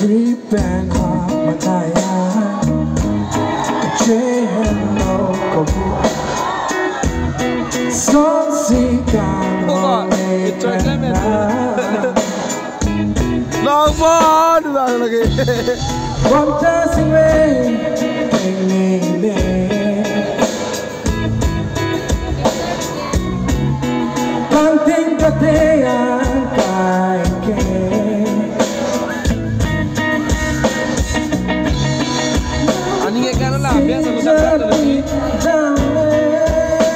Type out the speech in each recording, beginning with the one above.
Creeping up my tire, hello, kobu. Son sikan mo Long ball lagi. One dancing rain, planting katean kaike. Ani ke kan lah biasa lu dapat lagi.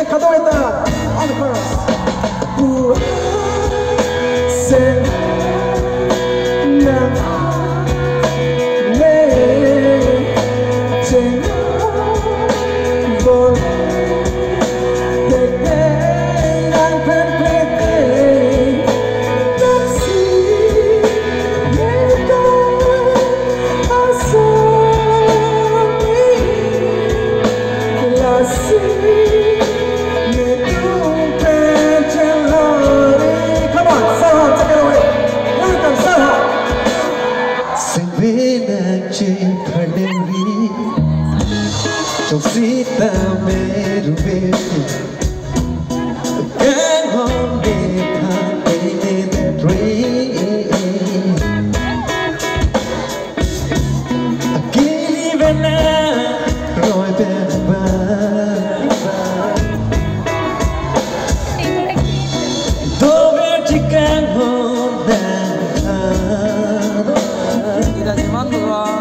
Kado itu, on the first. Say. Trong sita meru beku Again home dekha in that dream Akili vena roi berba Dove chikan home dekha Tidak dimandu lah.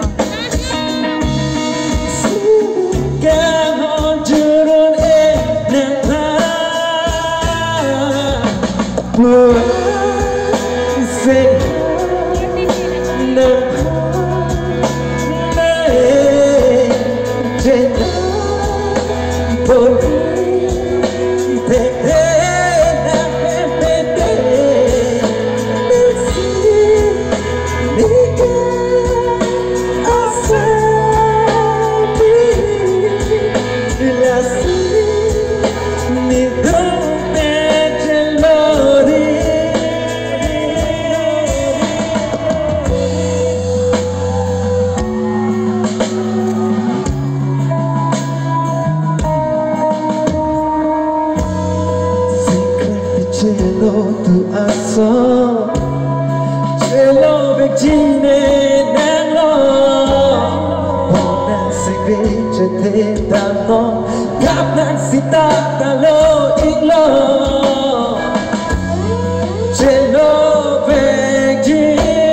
Cello tu aso, cello vecine nello, buona segreto te danno, capna si tattalo iglo, cello vecine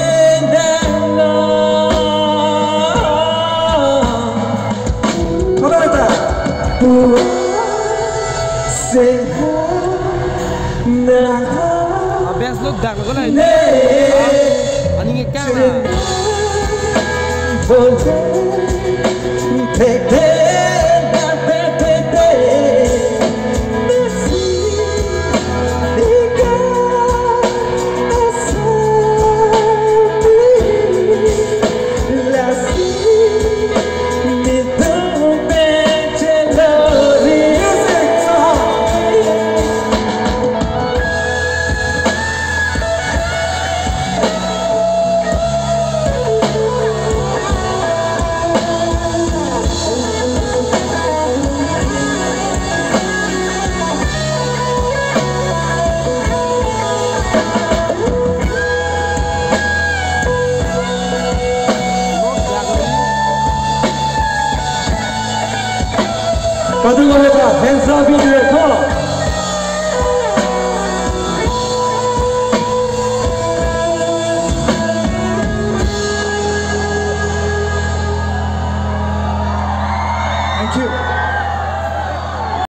nello. Come on, Biasa lu dak kau lah. Ani ke kan lah. Kadu kau hands up.